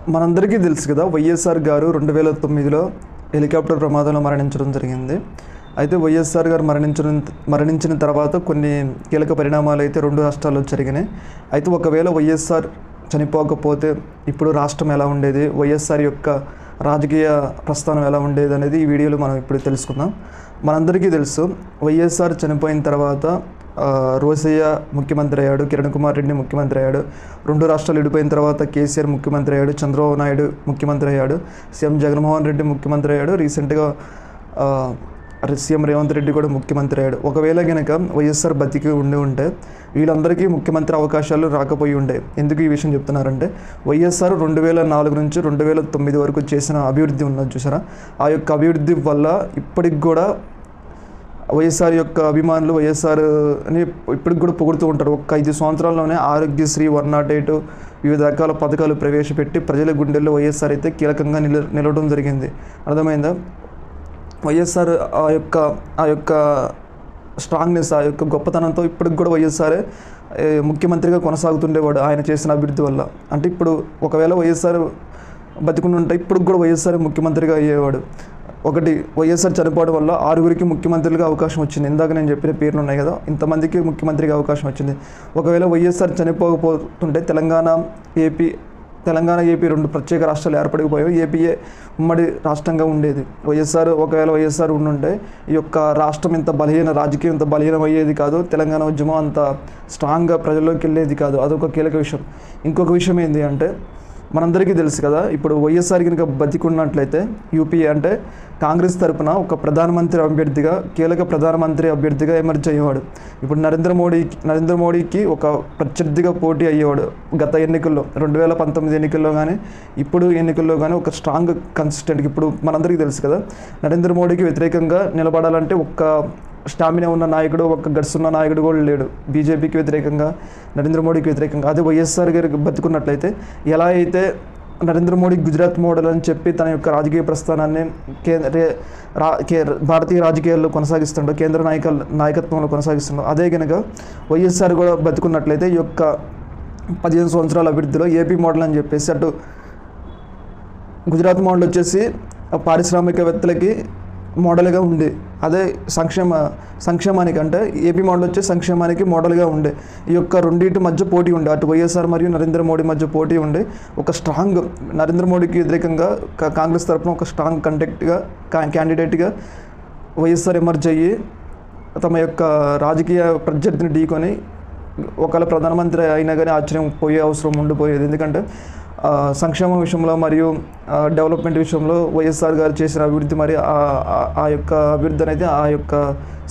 మనందరికీ తెలుసు కదా, వైఎస్ఆర్ గారు 2009లో హెలికాప్టర్ ప్రమాదంలో మరణించడం జరిగింది. అయితే వైఎస్ఆర్ గారు మరణించిన తర్వాత కొన్ని కీలక పరిణామాలు అయితే రెండు రాష్ట్రాల్లో జరిగినాయి. అయితే ఒకవేళ వైఎస్ఆర్ చనిపోకపోతే ఇప్పుడు రాష్ట్రం ఎలా ఉండేది, వైఎస్ఆర్ యొక్క రాజకీయ ప్రస్థానం ఎలా ఉండేది అనేది ఈ వీడియోలో మనం ఇప్పుడు తెలుసుకుందాం. మనందరికీ తెలుసు, వైఎస్ఆర్ చనిపోయిన తర్వాత రోసయ్య ముఖ్యమంత్రి అయ్యాడు, కిరణ్ కుమార్ రెడ్డి ముఖ్యమంత్రి అయ్యాడు. రెండు రాష్ట్రాలు విడిపోయిన తర్వాత కేసీఆర్ ముఖ్యమంత్రి అయ్యాడు, చంద్రబాబు నాయుడు ముఖ్యమంత్రి అయ్యాడు, సీఎం జగన్మోహన్ రెడ్డి ముఖ్యమంత్రి అయ్యాడు, రీసెంట్గా సీఎం రేవంత్ రెడ్డి కూడా ముఖ్యమంత్రి అయ్యాడు. ఒకవేళ కనుక వైఎస్ఆర్ బతికి ఉంటే వీళ్ళందరికీ ముఖ్యమంత్రి అవకాశాలు రాకపోయి ఉండే. ఎందుకు ఈ విషయం చెప్తున్నారంటే, వైఎస్ఆర్ 2004 నుంచి 2009 వరకు చేసిన అభివృద్ధి ఉన్నది చూసారా, ఆ యొక్క అభివృద్ధి వల్ల ఇప్పటికి కూడా వైఎస్ఆర్ యొక్క అభిమానులు వైఎస్ఆర్ని ఇప్పటికి కూడా పొగుడుతూ ఉంటారు. ఒక్క 5 సంవత్సరాల్లోనే ఆరోగ్యశ్రీ 108 వివిధ రకాల పథకాలు ప్రవేశపెట్టి ప్రజల గుండెల్లో వైఎస్ఆర్ అయితే కీలకంగా నిలవడం జరిగింది. అర్థమైందా? వైఎస్ఆర్ ఆ యొక్క స్ట్రాంగ్నెస్, ఆ యొక్క గొప్పతనంతో ఇప్పటికి కూడా వైఎస్ఆరే ముఖ్యమంత్రిగా కొనసాగుతుండేవాడు ఆయన చేసిన అభివృద్ధి వల్ల. అంటే ఇప్పుడు ఒకవేళ వైఎస్ఆర్ బతికుంటే ఇప్పటికి కూడా వైఎస్ఆర్ ముఖ్యమంత్రిగా అయ్యేవాడు. ఒకటి, వైఎస్ఆర్ చనిపోవడం వల్ల 6గురికి ముఖ్యమంత్రులుగా అవకాశం వచ్చింది. ఇందాక నేను చెప్పిన పేర్లు ఉన్నాయి కదా, ఇంతమందికి ముఖ్యమంత్రిగా అవకాశం వచ్చింది. ఒకవేళ వైఎస్ఆర్ చనిపోకపోతుంటే తెలంగాణ ఏపీ రెండు ప్రత్యేక రాష్ట్రాలు ఏర్పడకపోయాయి, ఏపీఏ ఉమ్మడి రాష్ట్రంగా ఉండేది. ఒకవేళ వైఎస్ఆర్ ఉండుంటే ఈ యొక్క రాష్ట్రం ఇంత రాజకీయం ఇంత బలహీనం అయ్యేది కాదు, తెలంగాణ ఉద్యమం అంత స్ట్రాంగ్గా ప్రజల్లోకి వెళ్ళేది కాదు. అదొక కీలక విషయం. ఇంకొక విషయం ఏంటి అంటే, మనందరికీ తెలుసు కదా, ఇప్పుడు వైఎస్ఆర్ కనుక బతికున్నట్లయితే యూపీఏ అంటే కాంగ్రెస్ తరపున ఒక కీలక ప్రధానమంత్రి అభ్యర్థిగా ఎమర్జ్ అయ్యేవాడు. ఇప్పుడు నరేంద్ర మోడీకి ఒక ప్రత్యర్థిగా పోటీ అయ్యేవాడు. గత ఎన్నికల్లో 2019 ఎన్నికల్లో కానీ ఇప్పుడు ఎన్నికల్లో కానీ ఒక స్ట్రాంగ్ కన్సిస్టెంట్. ఇప్పుడు మనందరికీ తెలుసు కదా, నరేంద్ర మోడీకి వ్యతిరేకంగా నిలబడాలంటే ఒక్క స్టామినా ఉన్న నాయకుడు, ఒక గట్స్ ఉన్న నాయకుడు కూడా లేడు. బీజేపీకి వ్యతిరేకంగా, నరేంద్ర మోడీకి వ్యతిరేకంగా. అదే వైఎస్ఆర్ గారికి బతుకున్నట్లయితే, ఎలా అయితే నరేంద్ర మోడీ గుజరాత్ మోడల్ అని చెప్పి తన యొక్క రాజకీయ ప్రస్థానాన్ని భారతీయ రాజకీయాల్లో కొనసాగిస్తుండో, కేంద్ర నాయకత్వంలో కొనసాగిస్తుండో, అదే కనుక వైఎస్ఆర్ కూడా బతుకున్నట్లయితే ఈ యొక్క 15 సంవత్సరాల అభివృద్ధిలో ఏపీ మోడల్ అని చెప్పేసి, అటు గుజరాత్ మోడల్ వచ్చేసి పారిశ్రామికవేత్తలకి మోడల్గా ఉండే, అదే సంక్షేమానికి అంటే ఏపీ మోడల్ వచ్చే సంక్షేమానికి మోడల్గా ఉండే. ఈ యొక్క రెండింటి మధ్య పోటీ ఉండే, అటు వైఎస్ఆర్ మరియు నరేంద్ర మోడీ మధ్య పోటీ ఉండే. ఒక స్ట్రాంగ్ నరేంద్ర మోడీకి వ్యతిరేకంగా కాంగ్రెస్ తరఫున ఒక స్ట్రాంగ్ క్యాండిడేట్గా వైఎస్ఆర్ ఎమర్జ్ అయ్యి తమ యొక్క రాజకీయ ప్రత్యర్థిని ఢీకొని ఒకవేళ ప్రధానమంత్రి అయినా కానీ ఆశ్చర్యం పోయే అవసరం ఉండిపోయేది. ఎందుకంటే సంక్షేమ విషయంలో మరియు డెవలప్మెంట్ విషయంలో వైఎస్ఆర్ గారు చేసిన అభివృద్ధి, మరి ఆ యొక్క అభివృద్ధి అనేది, ఆ యొక్క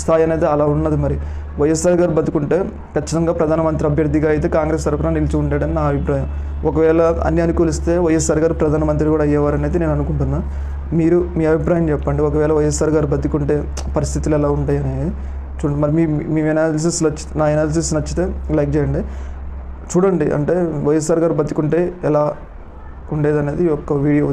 స్థాయి అనేది అలా ఉన్నది. మరి వైఎస్ఆర్ గారు బతుకుంటే ఖచ్చితంగా ప్రధానమంత్రి అభ్యర్థిగా అయితే కాంగ్రెస్ తరఫున నిలిచి ఉంటాడని నా అభిప్రాయం. ఒకవేళ అన్ని అనుకూలిస్తే వైఎస్ఆర్ గారు ప్రధానమంత్రి కూడా అయ్యేవారని అయితే నేను అనుకుంటున్నాను. మీరు మీ అభిప్రాయం చెప్పండి. ఒకవేళ వైఎస్ఆర్ గారు బతుకుంటే పరిస్థితులు ఎలా ఉంటాయి అనేది చూడండి. మరి మీ నా ఎనాలిసిస్ నచ్చితే లైక్ చేయండి. చూడండి, అంటే వైఎస్ఆర్ గారు బతికుంటే ఎలా ఉండేదనేది ఒక వీడియో